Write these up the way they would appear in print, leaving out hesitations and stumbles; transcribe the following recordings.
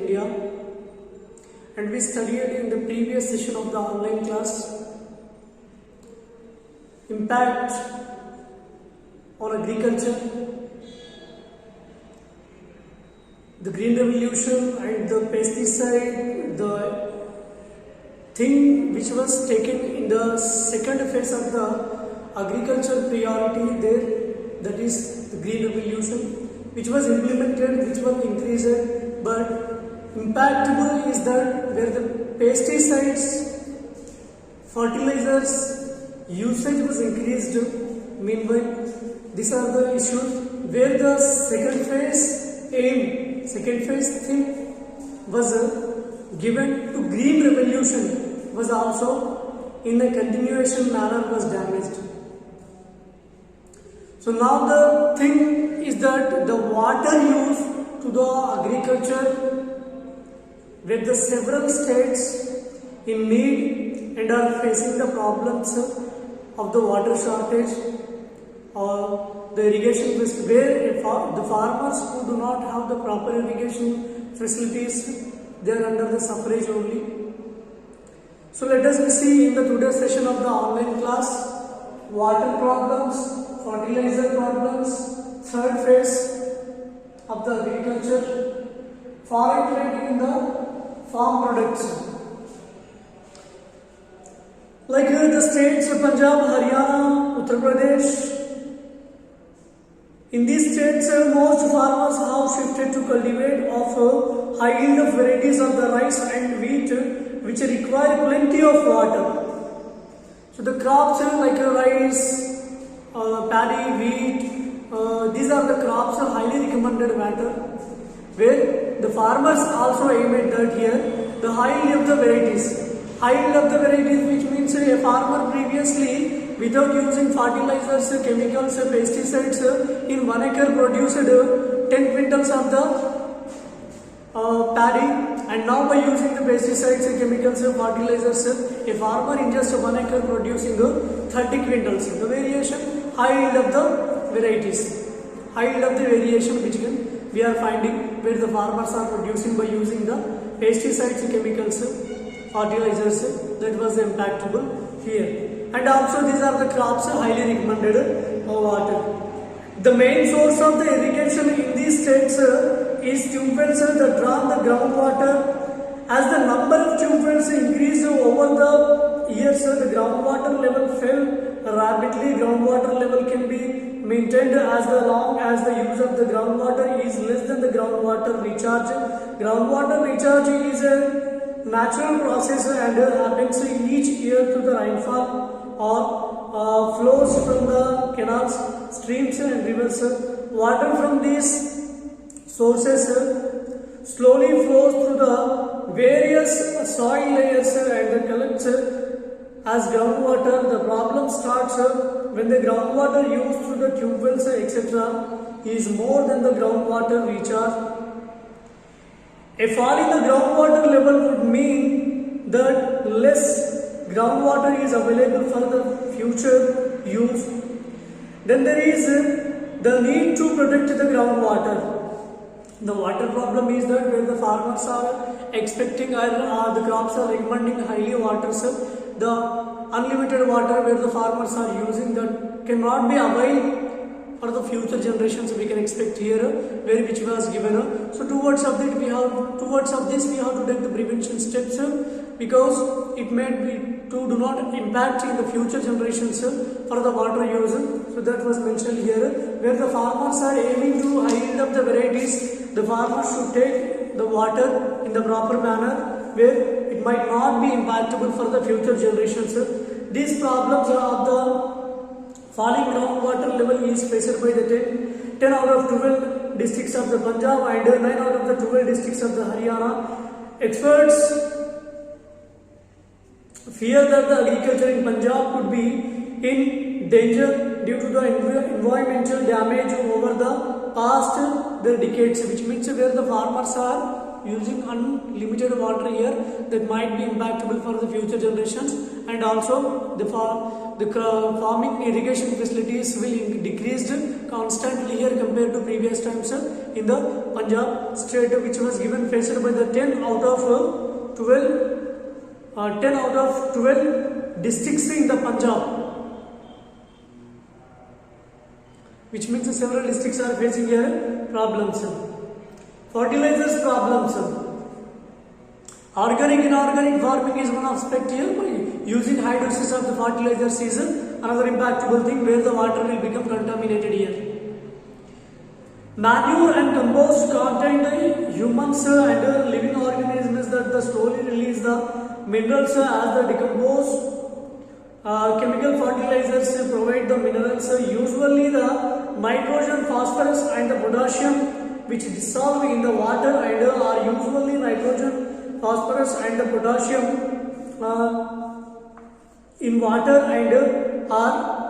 India, and we studied in the previous session of the online class impact on agriculture, the green revolution and the pesticide, the thing which was taken in the second phase of the agriculture priority there, that is the green revolution, which was implemented, which was increased, but impactable is that where the pesticides, fertilizers usage was increased. Meanwhile, these are the issues where the second phase thing was given to green revolution was also in a continuation manner was damaged. So now the thing is that the water use to the agriculture, with the several states in need and are facing the problems of the water shortage or the irrigation where the farmers who do not have the proper irrigation facilities, they are under the suffrage only. So let us see in the today's session of the online class water problems, fertilizer problems, third phase of the agriculture, foreign trade in the farm products. Like the states of Punjab, Haryana, Uttar Pradesh. In these states, most farmers have shifted to cultivate of high yield of varieties of the rice and wheat, which require plenty of water. So the crops like rice, paddy, wheat, these are the crops of highly recommended matter, where the farmers also aim at that here, the high yield of the varieties. High yield of the varieties, which means a farmer previously without using fertilizers, chemicals, pesticides, in 1 acre produced 10 quintals of the paddy, and now by using the pesticides, chemicals, fertilizers, a farmer in just 1 acre producing 30 quintals. The variation, high yield of the varieties, high yield of the variation which we are finding where the farmers are producing by using the pesticides, chemicals, fertilizers, that was impactable here. And also these are the crops highly recommended water. The main source of the irrigation in these states is tube wells that draw the groundwater. As the number of tube wells increased over the years, the groundwater level fell rapidly. Groundwater level can be maintained as long as the use of the groundwater is less than the groundwater recharge. Groundwater recharge is a natural process and happens each year through the rainfall or flows from the canals, streams and rivers. Water from these sources slowly flows through the various soil layers and collects as groundwater. The problem starts when the groundwater used through the tube wells etc. is more than the groundwater recharge. A fall in the groundwater level would mean that less groundwater is available for the future use. Then there is the need to protect the groundwater. The water problem is that where the farmers are expecting or the crops are recommending highly water, the unlimited water where the farmers are using that cannot be available for the future generations we can expect here, where which was given. So towards this we have to take the prevention steps because it may be do not impact in the future generations for the water use. So that was mentioned here, where the farmers are aiming to high yield of the varieties. The farmers should take the water in the proper manner, where it might not be impactable for the future generations. These problems of the falling groundwater level is faced by the 10 out of 12 districts of the Punjab and 9 out of the 12 districts of the Haryana. Experts fear that the agriculture in Punjab could be in danger due to the environmental damage over the past decades, which means where the farmers are using unlimited water here, that might be impactable for the future generations. And also the farming irrigation facilities will decreased constantly here compared to previous times in the Punjab state, which was given faced by the 10 out of 12 districts in the Punjab, which means several districts are facing here problems. Fertilizers problems. Organic inorganic farming is one aspect here. By using high doses of the fertilizers is another impactable thing where the water will become contaminated here. Manure and compost contain the humans and living organisms that slowly release the minerals as the decomposed. Chemical fertilizers provide the minerals, usually the nitrogen, phosphorus and the potassium, which dissolve in the water and are usually nitrogen, phosphorus and the potassium in water and are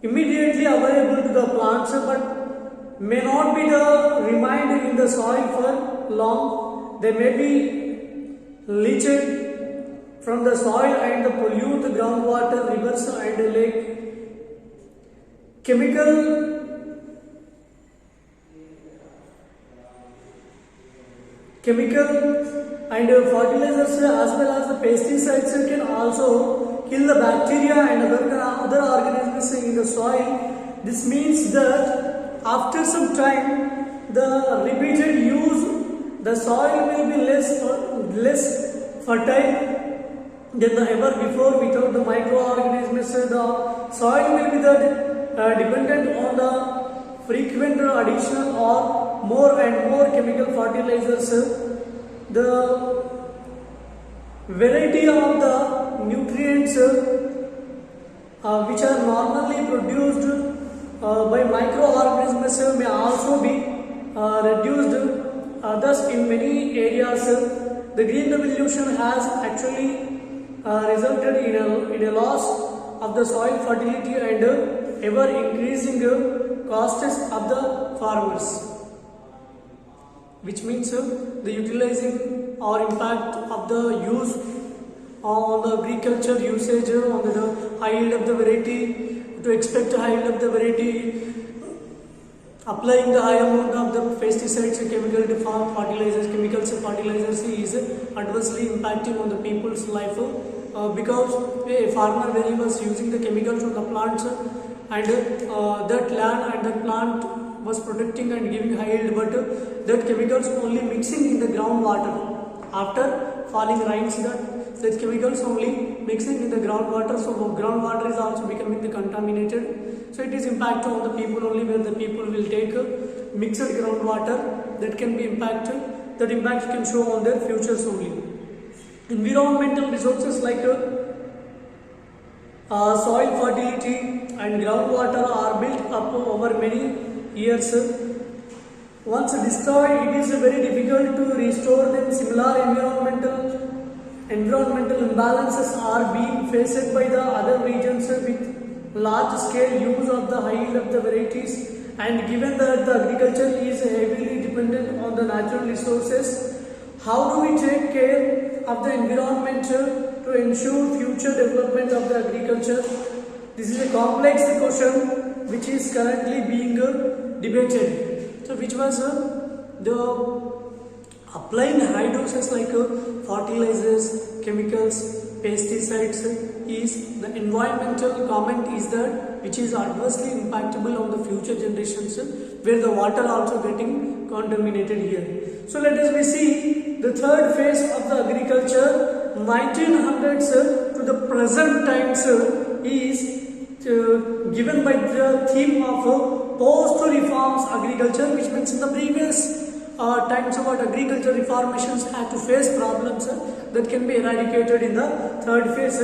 immediately available to the plants, but may not be remained in the soil for long. They may be leached from the soil and pollute the groundwater, rivers and lake. Chemical and fertilizers as well as the pesticides can also kill the bacteria and other organisms in the soil. This means that after some time, the repeated use, the soil will be less fertile than ever before. Without the microorganisms, the soil will be dependent on the frequent addition or more and more chemical fertilizers. The variety of the nutrients which are normally produced by microorganisms may also be reduced. Thus, in many areas, the green revolution has actually resulted in a loss of the soil fertility and ever increasing costs of the farmers, which means the utilizing or impact of the use on the agriculture usage on the high yield of the variety. To expect a high yield of the variety, applying the high amount of the pesticides, chemical fertilizers is adversely impacting on the people's life because a farmer, when he was using the chemicals on the plants and that land and that plant was protecting and giving high yield, but that chemicals only mixing in the groundwater after falling rains, that chemicals only mixing in the groundwater, so groundwater is also becoming the contaminated. So it is impact on the people only, where the people will take mixed groundwater, that can be impacted, that impact can show on their futures only. Environmental resources like soil fertility and groundwater are built up over many years. Once destroyed, it is very difficult to restore them. Similar environmental imbalances are being faced by the other regions with large scale use of the high yield of the varieties, and given that the agriculture is heavily dependent on the natural resources, how do we take care of the environment to ensure future development of the agriculture? This is a complex question which is currently being debated. So which was the applying high doses like fertilizers, chemicals, pesticides is the environmental comment is that which is adversely impactable on the future generations, where the water also getting contaminated here. So let us see the third phase of the agriculture, 1900s to the present times, is given by the theme of post-reforms agriculture, which means in the previous times about agriculture reformations had to face problems that can be eradicated in the third phase.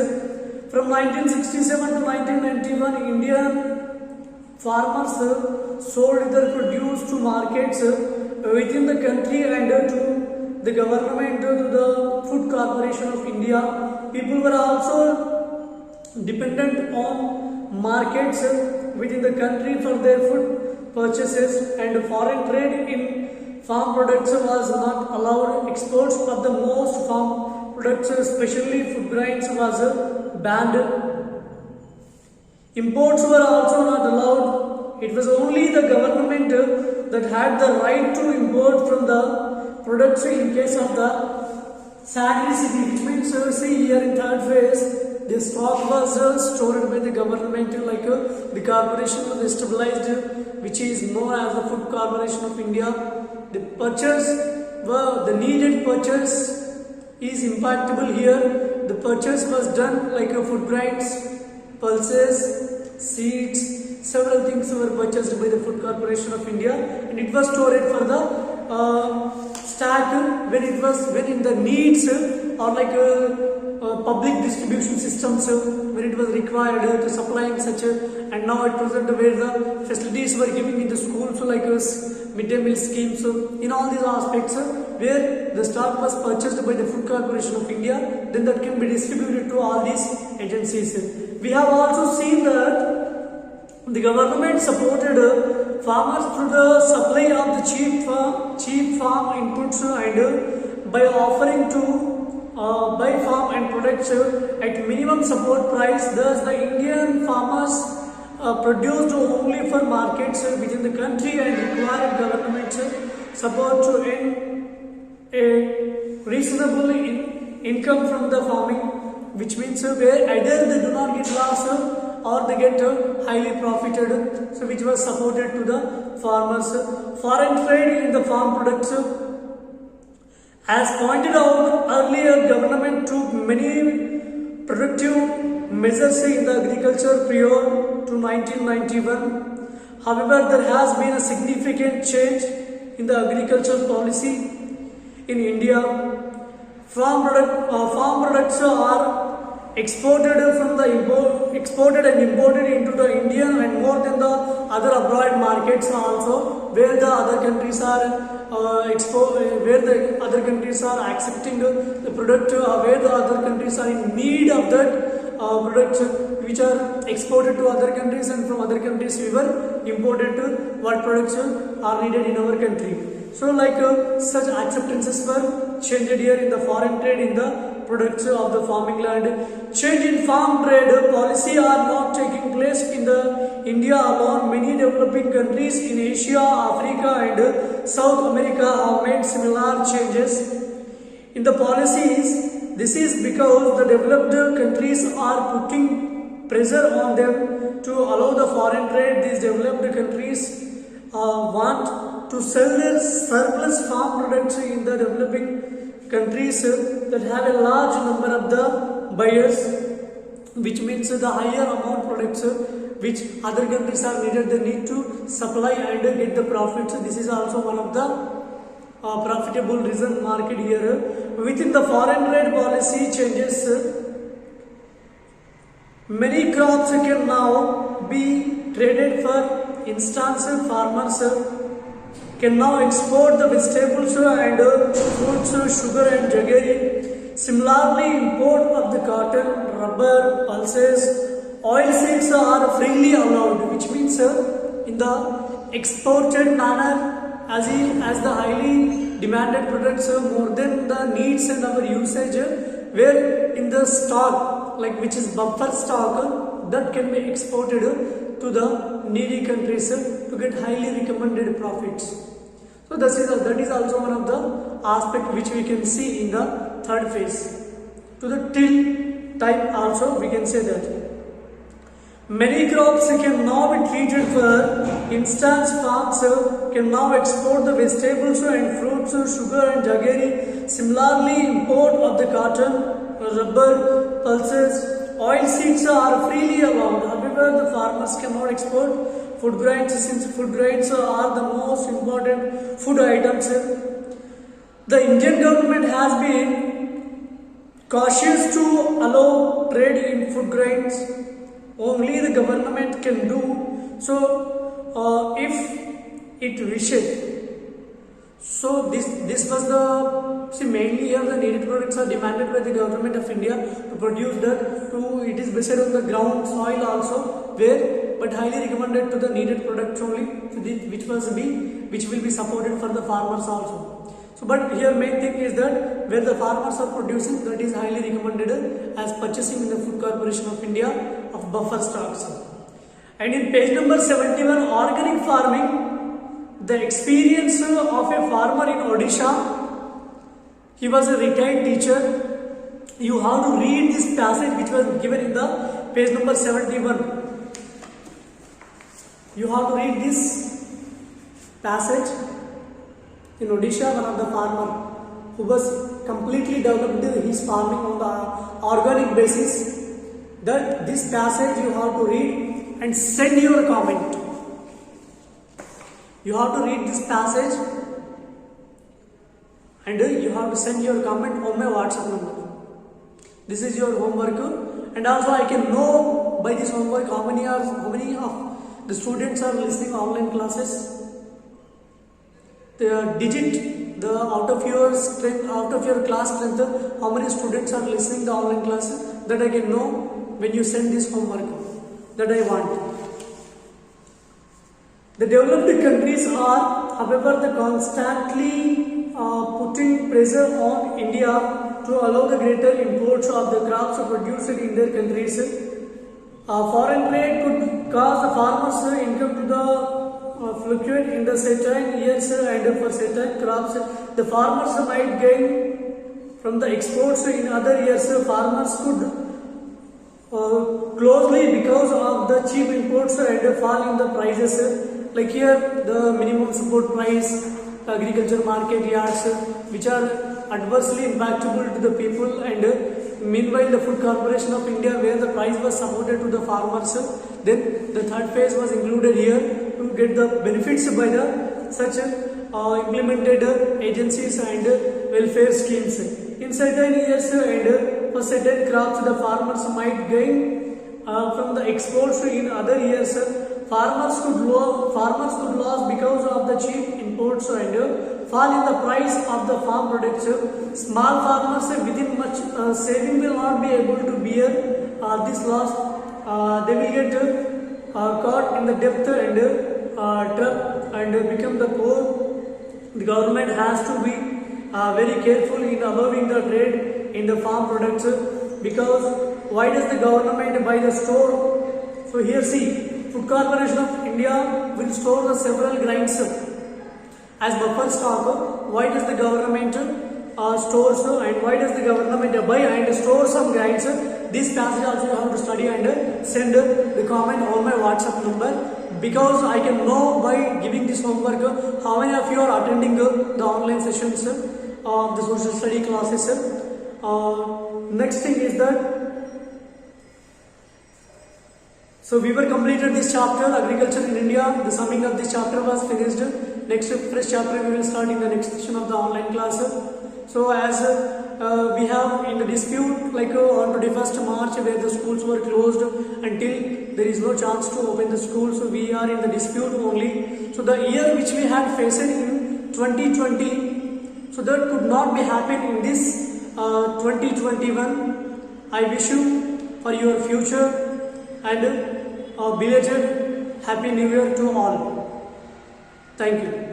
From 1967 to 1991, Indian farmers sold their produce to markets within the country and to the government, to the Food Corporation of India. People were also dependent on markets within the country for their food purchases, and foreign trade in farm products was not allowed. Exports of the most farm products, especially food grains, was banned. Imports were also not allowed. It was only the government that had the right to import from the products in case of the sacrificity, which means see here in third phase the stock was stored by the government, like the corporation was established, which is known as the Food Corporation of India. The purchase, the needed purchase is impactable here. The purchase was done like food grains, pulses, seeds, several things were purchased by the Food Corporation of India, and it was stored for the stack when in the needs or like public distribution systems when it was required to supply in such and now at present where the facilities were giving in the schools like midday meal schemes. In all these aspects where the stock was purchased by the Food Corporation of India, then that can be distributed to all these agencies. We have also seen that the government supported farmers through the supply of the cheap farm inputs and by offering to buy farm and products at minimum support price. Thus, the Indian farmers produced only for markets within the country and required government support to earn a reasonable income from the farming, which means where either they do not get loss or they get highly profited, so which was supported to the farmers. Foreign trade in the farm products, as pointed out earlier, government took many productive measures in the agriculture prior to 1991. However, there has been a significant change in the agricultural policy in India. Farm products are exported and imported into the Indian and more than the other abroad markets also, where the other countries are where the other countries are accepting the product, where the other countries are in need of that products which are exported to other countries, and from other countries we were imported to what products are needed in our country. So like such acceptances were changed here in the foreign trade in the products of the farming land. Change in farm trade policy are not taking place in the India alone. Many developing countries in Asia, Africa and South America have made similar changes in the policies. This is because the developed countries are putting pressure on them to allow the foreign trade. These developed countries want to sell their surplus farm products in the developing countries that have a large number of the buyers, which means the higher amount products which other countries are needed, they need to supply and get the profits. This is also one of the profitable reason market here. Within the foreign trade policy changes, many crops can now be traded. For instance, farmers can now export the vegetables and fruits, sugar and jaggery. Similarly, import of the cotton, rubber, pulses, oil seeds are freely allowed, which means in the exported manner as the highly demanded products more than the needs and our usage, where in the stock like which is buffer stock that can be exported to the needy countries to get highly recommended profits. So that is also one of the aspect which we can see in the third phase. To the till type also we can say that many crops can now be treated. For instance, farms can now export the vegetables and fruits, sugar and jaggery. Similarly, import of the cotton, rubber, pulses, oil seeds are freely allowed. However, the farmers cannot export food grains, since food grains are the most important food items. The Indian government has been cautious to allow trade in food grains. Only the government can do so if it wishes. So this was the mainly here the needed products are demanded by the government of India to produce that. It is based on the ground soil also, where but highly recommended to the needed products only, so which will be supported for the farmers also. So but here main thing is that where the farmers are producing, that is highly recommended as purchasing in the Food Corporation of India of buffer stocks. And in page number 71, organic farming, the experience of a farmer in Odisha. He was a retired teacher. You have to read this passage which was given in the page number 71. You have to read this passage. In Odisha, one of the farmer who was completely developed his farming on the organic basis. That this passage you have to read and send your comment. You have to read this passage and you have to send your comment on my WhatsApp number. This is your homework, and also I can know by this homework how many of the students are listening online classes. The digit, the out of your strength, out of your class strength, how many students are listening the online classes, that I can know when you send this homework that I want. The developed countries are, however, the constantly putting pressure on India to allow the greater imports of the crops produced in their countries. Foreign trade could cause the farmers' income to the fluctuate in the certain years, and for certain crops the farmers might gain from the exports. In other years farmers could closely because of the cheap imports and fall in the prices. Like here the minimum support price, agriculture market yards, which are adversely impactable to the people, and meanwhile the Food Corporation of India, where the price was supported to the farmers, then the third phase was included here to get the benefits by the such implemented agencies and welfare schemes. In certain years and for certain crops the farmers might gain from the exports. In other years farmers could lose because of the cheap imports and fall in the price of the farm products. Small farmers within much saving will not be able to bear this loss. They will get caught in the debt and trap and become the poor. The government has to be very careful in allowing the trade in the farm products, because why does the government buy the store? So here see, Food Corporation of India will store the several grains as buffer stock. Why does the government stores, and why does the government buy and store some grains? This passage also you have to study and send the comment on my WhatsApp number, because I can know by giving this homework how many of you are attending the online sessions of the social study classes. Next thing is that, so we were completed this chapter, agriculture in India. The summing of this chapter was finished. Next fresh chapter we will start in the next session of the online class. So as we have in the dispute, like on 21st March where the schools were closed until there is no chance to open the schools, so we are in the dispute only. So the year which we had faced in 2020, so that could not be happen in this 2021. I wish you for your future and a belated Happy New Year to all. Thank you.